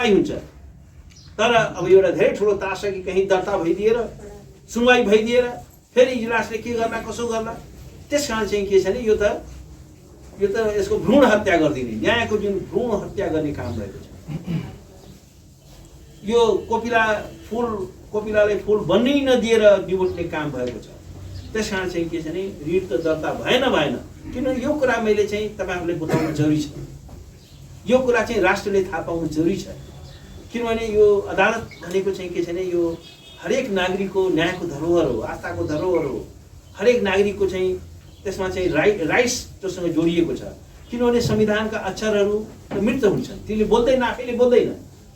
सुनवाई हुन्छ। तर अब एउटा धेरै ठुलो त्रास छ कि कहीँ दर्ता भइदिएर सुनवाई भइदिएर फेरि इजलासले के गर्ला कसो गर्ला। त्यसकारण चाहिँ के छ भने यो त यसको भ्रूण हत्या गरिदिने, न्यायको जुन भ्रूण हत्या गर्ने काम रहेको छ। यो कोपिलालाई फुल बन्नै नदिएर निबुट्ने काम भएको छ। त्यसकारण चाहिँ के छ भने रिट त दर्ता भएन किनभने यो कुरा मैले चाहिँ तपाईँहरूले बताउनु जरुरी छ। यो कुरा चाहिँ राष्ट्रले थाहा पाउनु जरुरी छ। किनभने यो अदालत भनेको चाहिँ के छ भने यो हरेक नागरिकको न्यायको धरोहर हो, आस्थाको धरोहर हो। हरेक नागरिकको चाहिँ त्यसमा चाहिँ राइट्स त्योसँग जोडिएको छ। किनभने संविधानका अक्षरहरू त मृत हुन्छन्, त्यसले बोल्दैन, आफैले बोल्दैन।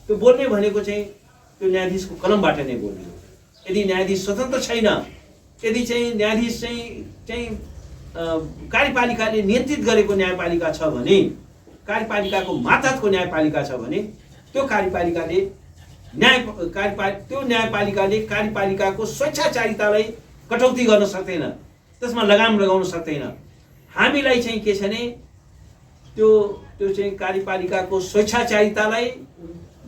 त्यो बोल्ने भनेको चाहिँ त्यो न्यायाधीशको कलमबाट नै बोल्ने हो। यदि न्यायाधीश स्वतन्त्र छैन, यदि चाहिँ न्यायाधीश चाहिँ कार्यपालिकाले नियन्त्रित गरेको न्यायपालिका छ भने, कार्यपालिकाको मातहतको न्यायपालिका छ भने त्यो न्यायपालिकाले कार्यपालिकाको स्वेच्छाचारितालाई कटौती गर्न सक्दैन, त्यसमा लगाम लगाउन सक्दैन। हामीलाई चाहिँ के छ भने त्यो चाहिँ कार्यपालिकाको स्वेच्छाचारितालाई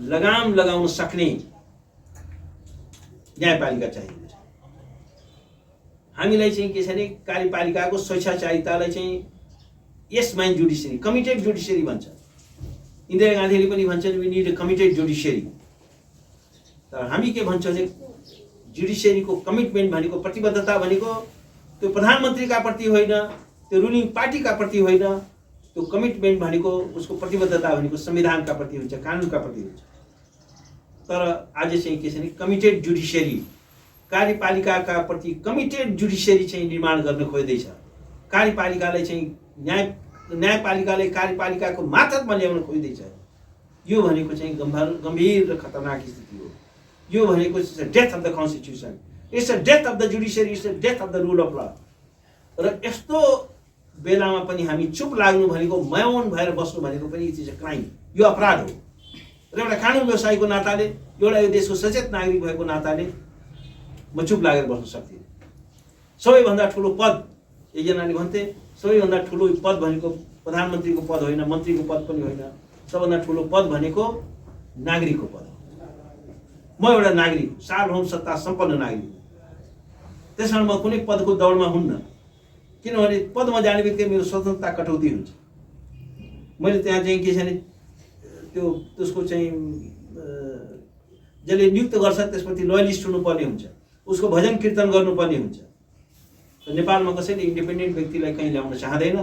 लगाम लगाउन सक्ने न्यायपालिका चाहिएको छ। हामीलाई चाहिँ के छ भने कार्यपालिकाको स्वेच्छाचारितालाई चाहिँ यस माइन्ड जुडिसियरी, कमिटेड जुडिसियरी भन्छ। इन्दिरा गान्धीले पनि भन्छन् we need a committed judiciary. तर हामी के भन्छौँ भने जुडिसियरीको कमिटमेन्ट भनेको, प्रतिबद्धता भनेको त्यो प्रधानमन्त्रीका प्रति होइन, त्यो रुलिङ पार्टीका प्रति होइन। त्यो कमिटमेन्ट भनेको, उसको प्रतिबद्धता भनेको संविधानका प्रति हुन्छ, कानुनका प्रति हुन्छ। तर आज चाहिँ के छ भने कमिटेड जुडिसियरी, कार्यपालिकाका प्रति कमिटेड जुडिसियरी चाहिँ निर्माण गर्न खोज्दैछ। कार्यपालिकालाई चाहिँ न्यायपालिकाले कार्यपालिकाको मातहतमा ल्याउन खोज्दैछ। यो भनेको चाहिँ गम्भीर र खतरनाक स्थिति हो। यो भनेको death of the constitution, it's a death of the judiciary, it's a death of the rule of ल। र यस्तो बेलामा पनि हामी चुप लाग्नु भनेको, मौन भएर बस्नु भनेको पनि इट इज अ क्राइम, यो अपराध हो। र एउटा कानुन व्यवसायीको नाताले, एउटा यो देशको सचेत नागरिक भएको नाताले म चुप लागेर बस्न सक्दिनँ। सबैभन्दा ठुलो पद, एकजनाले भन्थे सबैभन्दा ठुलो पद भनेको प्रधानमन्त्रीको पद होइन, मन्त्रीको पद पनि होइन, सबभन्दा ठुलो पद भनेको नागरिकको पद हो। म एउटा नागरिक, सार्वभौम सत्ता सम्पन्न नागरिक। त्यसकारण म कुनै पदको दौडमा हुन्न, किनभने पदमा जाने बित्तिकै मेरो स्वतन्त्रता कटौती हुन्छ। मैले त्यहाँ चाहिँ के छ भने त्यसको चाहिँ जसले नियुक्त गर्छ त्यसपछि लोयलिस्ट हुनुपर्ने हुन्छ, उसको भजन कीर्तन गर्नुपर्ने हुन्छ। नेपालमा कसैले इन्डिपेन्डेन्ट व्यक्तिलाई कहीँ ल्याउन चाहँदैन,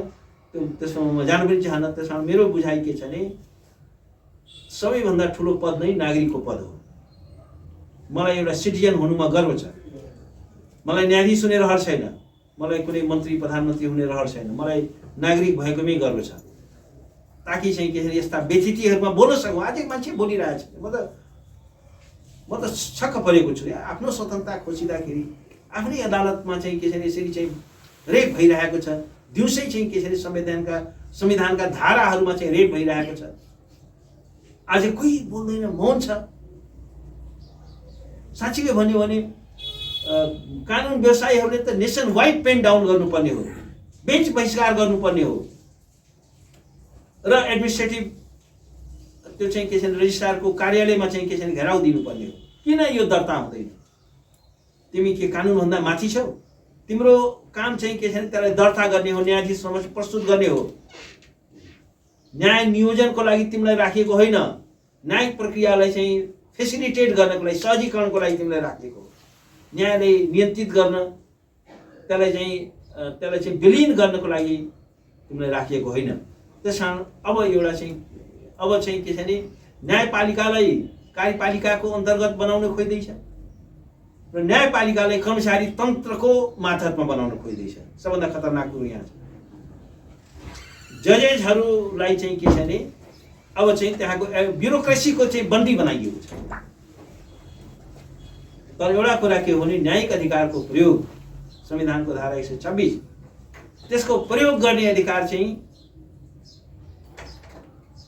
त्यसमा म जानु पनि चाहन्न। त्यसमा मेरो बुझाइ के छ भने सबैभन्दा ठुलो पद नै नागरिकको पद हो। मलाई एउटा सिटिजन हुनुमा गर्व छ। मलाई न्यायाधीश हुने रहर छैन, मलाई कुनै मन्त्री प्रधानमन्त्री हुने रहर छैन, मलाई नागरिक भएकोमै गर्व छ। ताकि चाहिँ के छ यस्ता व्यतिथिहरूमा बोल्न सकौँ। आज मान्छे बोलिरहेछ, म त छक्क परेको छु। आफ्नो स्वतन्त्रता खोजिँदाखेरि आफ्नै अदालतमा चाहिँ के छ यसरी चाहिँ रेप भइरहेको छ। दिउँसै चाहिँ के छ संविधानका धाराहरूमा चाहिँ रेप भइरहेको छ। आज कोही बोल्दैन, मौन छ। साँच्चीकै भन्यो भने कानुन व्यवसायीहरूले त नेसन वाइड पेन डाउन गर्नुपर्ने हो, बेन्च बहिष्कार गर्नुपर्ने हो। र एडमिनिस्ट्रेटिभ त्यो चाहिँ के छ रजिस्ट्रारको कार्यालयमा चाहिँ के छ घेराउ दिनुपर्ने हो। किन यो दर्ता हुँदैन? तिमी के कानुनभन्दा माथि छौ? तिम्रो काम चाहिँ के छ त्यसलाई दर्ता गर्ने हो, न्यायाधीश समक्ष प्रस्तुत गर्ने हो। न्याय नियोजनको लागि तिमीलाई राखिएको होइन, न्यायिक प्रक्रियालाई चाहिँ फेसिलिटेट गर्नको लागि, सहजीकरणको लागि तिमीलाई राखिएको हो। न्यायलाई नियन्त्रित गर्न, त्यसलाई चाहिँ विलिन गर्नको लागि तिमीलाई राखिएको होइन। त्यसकारण अब चाहिँ के छ भने न्यायपालिकालाई कार्यपालिकाको अन्तर्गत बनाउन खोज्दैछ र न्यायपालिकालाई कर्मचारी तन्त्रको मातहतमा बनाउन खोज्दैछ। सबभन्दा खतरनाक कुरो यहाँ छ। जजेजहरूलाई चाहिँ के छ भने अब चाहिँ त्यहाँको ब्युरोक्रेसीको चाहिँ बन्दी बनाइएको छ। तर एउटा कुरा के हो भने न्यायिक अधिकारको प्रयोग, संविधानको धारा 126, त्यसको प्रयोग गर्ने अधिकार चाहिँ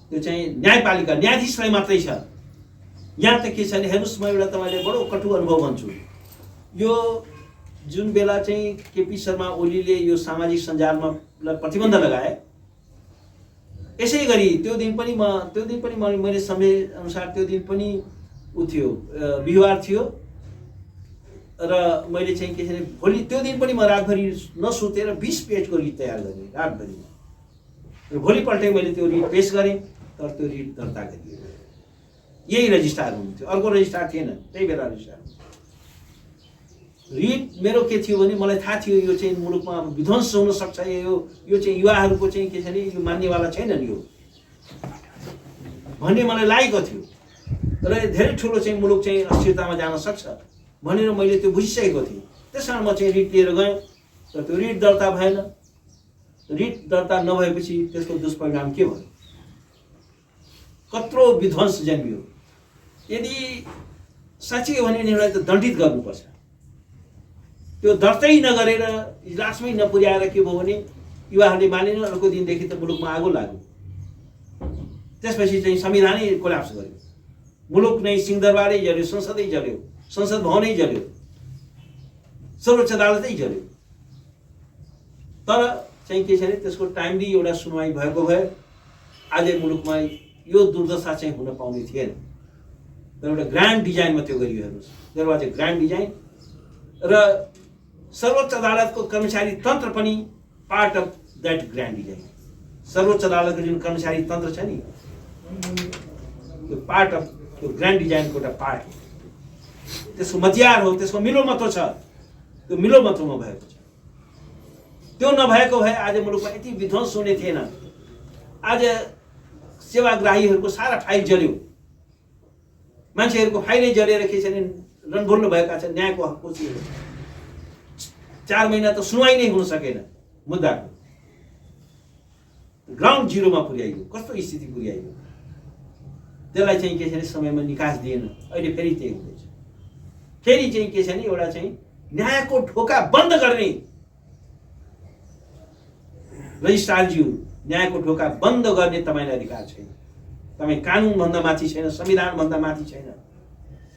त्यो चाहिँ न्यायपालिका, न्यायाधीशलाई मात्रै छ। यहाँ त के छ भने हेर्नुहोस्, म एउटा तपाईँले बडो कटु अनुभव भन्छु। यो जुन बेला चाहिँ केपी शर्मा ओलीले यो सामाजिक सञ्जालमा प्रतिबन्ध लगाए, यसै गरी त्यो दिन पनि मैले समय अनुसार त्यो दिन पनि उ थियो बिहिबार थियो र मैले चाहिँ के छ भने भोलि त्यो दिन पनि म रातभरि नसुतेर 20 पेजको रिट तयार गरेँ रातभरि र भोलिपल्टै मैले त्यो रिट पेश गरेँ तर त्यो रिट दर्ता गरियो यही रजिस्ट्रार हुनुहुन्थ्यो अर्को रजिस्ट्रार थिएन त्यही बेला रजिस्ट्रार रिट मेरो के थियो भने मलाई थाहा थियो यो चाहिँ मुलुकमा विध्वंस हुन सक्छ यो चाहिँ युवाहरूको चाहिँ के छ भने यो मान्नेवाला छैन नि यो भन्ने मलाई लागेको थियो र धेरै ठुलो चाहिँ मुलुक चाहिँ अस्थिरतामा जान सक्छ भनेर मैले त्यो बुझिसकेको थिएँ त्यसकारण म चाहिँ रिट लिएर गएँ र त्यो रिट दर्ता भएन रिट दर्ता नभएपछि त्यसको दुष्परिणाम के भयो कत्रो विध्वंस जन्मियो यदि साँच्चै हो भने यिनीहरूलाई त दण्डित गर्नुपर्छ त्यो दर्तै नगरेर इजलासमै नपुर्याएर के भयो भने युवाहरूले मानेन अर्को दिनदेखि त मुलुकमा आगो लाग्यो त्यसपछि चाहिँ संविधानै कोल्याप्स गर्यो मुलुक नै सिंहदरबारै जल्यो संसदै जल्यो संसद भवनै जल्यो सर्वोच्च अदालतै जल्यो तर चाहिँ के छ भने त्यसको टाइमली एउटा सुनवाई भएको भए आज मुलुकमा यो दुर्दशा चाहिँ हुन पाउने थिएन तर एउटा ग्रान्ड डिजाइनमा त्यो गरियो हेर्नुहोस् दरबार ग्रान्ड डिजाइन र सर्वोच्च अदालतको कर्मचारी तन्त्र पनि part of that grand design सर्वोच्च अदालतको जुन कर्मचारी तन्त्र छ नि त्यो पार्ट अफ त्यो ग्रान्ड डिजाइनको एउटा पार्ट हो त्यसको मतियार हो त्यसको मिलोमतो छ त्यो मिलोमतोमा भएको छ त्यो नभएको भए आज मुलुकमा यति विध्वंस हुने थिएन आज सेवाग्राहीहरूको सारा फाइल जल्यो मान्छेहरूको फाइलै जलेर के छ भने रणभोल्नु भएका छन् न्यायको हक कोसिएर 4 महिना त सुनवाई नै हुन सकेन मुद्दाको ग्राउन्ड जिरोमा पुर्याइयो कस्तो स्थिति पुर्याइयो त्यसलाई चाहिँ के छ भने समयमा निकास दिएन अहिले फेरि त्यही हुँदैछ फेरि चाहिँ के छ भने एउटा चाहिँ न्यायको ढोका बन्द गर्ने रजिस्ट्रारज्यू न्यायको ढोका बन्द गर्ने तपाईँलाई अधिकार छैन तपाईँ कानुनभन्दा माथि छैन संविधानभन्दा माथि छैन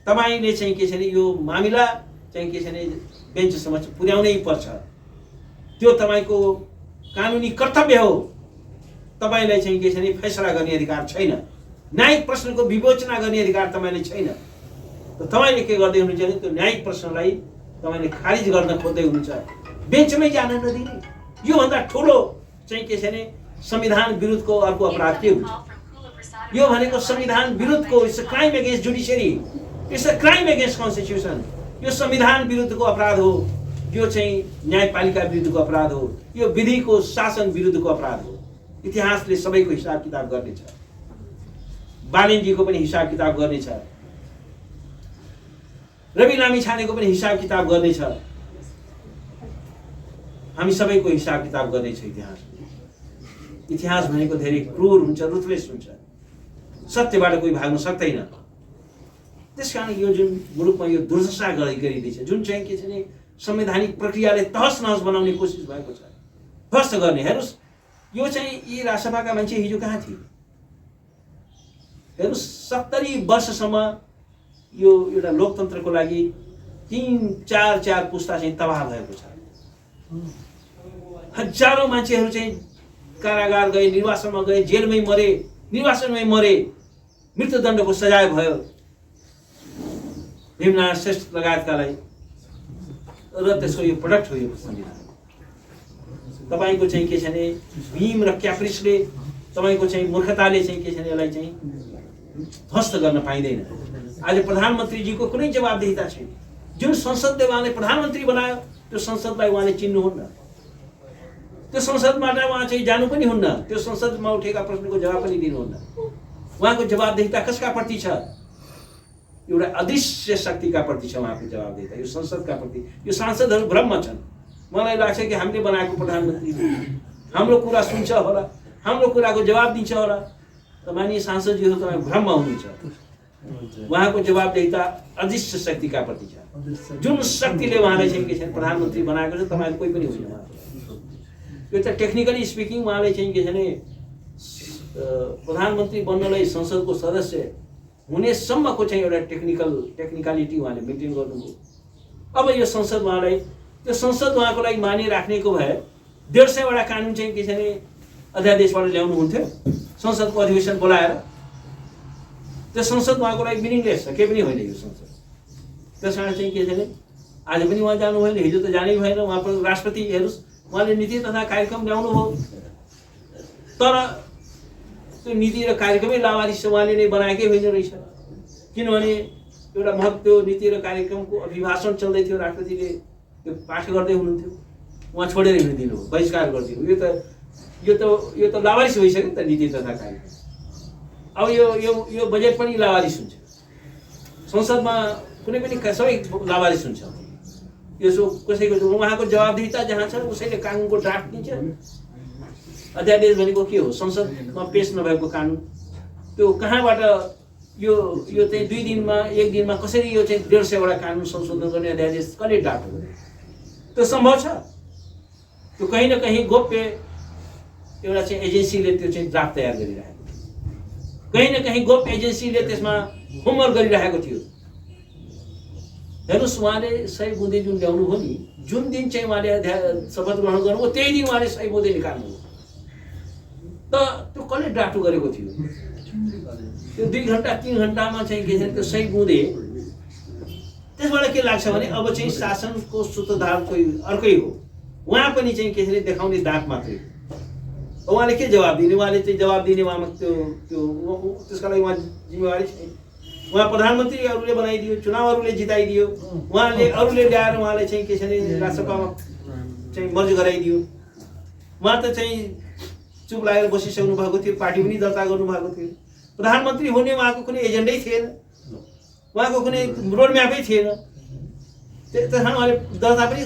तपाईँले चाहिँ के छ भने यो मामिला चाहिँ के छ भने बेन्च समक्ष पुर्याउनै पर्छ त्यो तपाईँको कानुनी कर्तव्य हो तपाईँलाई चाहिँ के छ भने फैसला गर्ने अधिकार छैन न्यायिक प्रश्नको विवेचना गर्ने अधिकार तपाईँले छैन त तपाईँले के गर्दै हुनुहुन्छ भने त्यो न्यायिक प्रश्नलाई तपाईँले खारिज गर्न खोज्दै हुनुहुन्छ बेन्चमै जान नदिने योभन्दा ठुलो चाहिँ के छ भने संविधान विरुद्धको अर्को अपराध के हुन्छ यो भनेको संविधान विरुद्धको it's a crime against judiciary it's a crime against constitution यो संविधान विरुद्धको अपराध हो यो चाहिँ न्यायपालिका विरुद्धको अपराध हो यो विधिको शासन विरुद्धको अपराध हो इतिहासले सबैको हिसाब किताब गर्नेछ बालेनजीको पनि हिसाब किताब गर्नेछ रवि लामिछानेको पनि हिसाब किताब गर्नेछ हामी सबैको हिसाब किताब गर्नेछ इतिहास भनेको धेरै क्रूर हुन्छ रुथलेस हुन्छ सत्यबाट कोही भाग्न सक्दैन त्यसकारण यो जुन मुलुकमा यो दुर्दशा गरिँदैछ जुन चाहिँ के छ भने संवैधानिक प्रक्रियाले तहस नहस बनाउने कोसिस भएको छ ध्वस्त गर्ने हेर्नुहोस् यो चाहिँ यी राजसभाका मान्छे हिजो कहाँ थिए हेर्नुहोस् 70 वर्षसम्म यो एउटा लोकतन्त्रको लागि 3-4 पुस्ता चाहिँ तबाह भएको छ हजारौं मान्छेहरू चाहिँ कारागार गए निर्वासनमा गए जेलमै मरे निर्वासनमै मरे मृत्युदण्डको सजाय भयो भीमनारायण श्रेष्ठ लगायतकालाई र त्यसको यो प्रोडक्ट हो यो संविधान तपाईको चाहिँ के छ भने भीम र क्याप्रिसले तपाईको चाहिँ मूर्खताले चाहिँ के छ भने यसलाई चाहिँ ध्वस्त गर्न पाइँदैन आज प्रधानमन्त्रीजीको कुनै जवाबदेहिता छैन जुन संसदले उहाँले प्रधानमन्त्री बनायो त्यो संसदलाई उहाँले चिन्नुहुन्न त्यो संसदबाट उहाँ चाहिँ जानु पनि हुन्न त्यो संसदमा उठेका प्रश्नको जवाब पनि दिनुहुन्न उहाँको जवाबदेहिता कसका प्रति छ एउटा अदृश्य शक्तिका प्रति छ उहाँको जवाबदेहिता यो संसदका प्रति यो सांसदहरू भ्रममा छन् मलाई लाग्छ कि हामीले बनाएको प्रधानमन्त्री हाम्रो कुरा सुन्छ होला हाम्रो कुराको जवाब दिन्छ होला त माननीय सांसदजीहरू तपाईँ भ्रममा हुनुहुन्छ उहाँको जवाबदेहिता अदृश्य शक्तिका प्रति छ जुन शक्तिले उहाँलाई चाहिँ के छ प्रधानमन्त्री बनाएको छ तपाईहरु कोही पनि होइन यो त टेक्निकली स्पिकिङ उहाँले चाहिँ के छ भने प्रधानमन्त्री बन्नलाई संसदको सदस्य हुनेसम्मको चाहिँ एउटा टेक्निकलिटी उहाँले मेन्टेन गर्नुभयो अब यो संसद उहाँलाई त्यो संसद उहाँको लागि मानिराख्नेको भए 150 वटा कानुन चाहिँ के छ भने अध्यादेशबाट ल्याउनु हुन्थ्यो संसदको अधिवेशन बोलाएर त्यो संसद उहाँको लागि मिनिङलेस छ, केही पनि होइन यो संसद। त्यस कारण चाहिँ के छ भने आज पनि उहाँ जानु भएन, हिजो त जानै भएन। उहाँ राष्ट्रपति हेर्नुहोस्, उहाँले नीति तथा कार्यक्रम ल्याउनु भयो, तर त्यो नीति र कार्यक्रमै लावारिस उहाँले नै बनाएकै होइन रहेछ। किनभने एउटा महत्त्व नीति र कार्यक्रमको अभिभाषण चल्दै थियो, राष्ट्रपतिले त्यो पाठ गर्दै हुनुहुन्थ्यो, उहाँ छोडेर हिँडिदिनु हो, बहिष्कार गरिदिनु। यो त लावारिस भइसक्यो नि त नीति तथा कार्यक्रम। अब यो बजेट पनि लावारिस हुन्छ, संसदमा कुनै पनि सबै लावारिस हुन्छ। यसो कसैको उहाँको जवाबदेहिता जहाँ छ उसैले कानुनको ड्राफ्ट दिन्छ। अध्यादेश भनेको के हो? संसदमा पेश नभएको कानुन। त्यो कहाँबाट यो चाहिँ 2 दिनमा 1 दिनमा कसरी यो चाहिँ 150वटा कानुन संशोधन गर्ने अध्यादेश कसले ड्राफ्ट गर्यो? त्यो सम्भव छ? त्यो कहीँ न कहीँ गोप्य एउटा चाहिँ एजेन्सीले त्यो चाहिँ ड्राफ्ट तयार गरिरहेको, कहीँ न कहीँ गोप्य एजेन्सीले त्यसमा होमवर्क गरिरहेको थियो। हेर्नुहोस्, उहाँले 100 बुँदे जुन ल्याउनु भयो नि, जुन दिन चाहिँ उहाँले शपथ ग्रहण गर्नुभयो त्यही दिन उहाँले 100 बुँदे निकाल्नुभयो। त त्यो कसले ड्राफ्ट गरेको थियो? त्यो 2 घण्टा 3 घण्टामा चाहिँ के छ त्यो 100 बुँदे। त्यसबाट के लाग्छ भने अब चाहिँ शासनको सूत्रधार कोही अर्कै हो, उहाँ पनि चाहिँ के छ देखाउने दाँत मात्रै। उहाँले के जवाब दिने? उहाँले चाहिँ जवाब दिने उहाँमा त्यसका लागि उहाँ जिम्मेवारी छैन। उहाँ प्रधानमन्त्रीहरूले बनाइदियो, चुनावहरूले जिताइदियो, अरूले ल्याएर उहाँलाई चाहिँ के छ भने राष्ट्रसभामा चाहिँ मर्ज गराइदियो। उहाँ त चाहिँ चुप लागेर बसिसक्नु भएको थियो, पार्टी पनि दर्ता गर्नुभएको थियो। प्रधानमन्त्री हुने उहाँको कुनै एजेन्डै थिएन, उहाँको कुनै रोडम्यापै थिएन। त्यस कारण उहाँले दर्ता पनि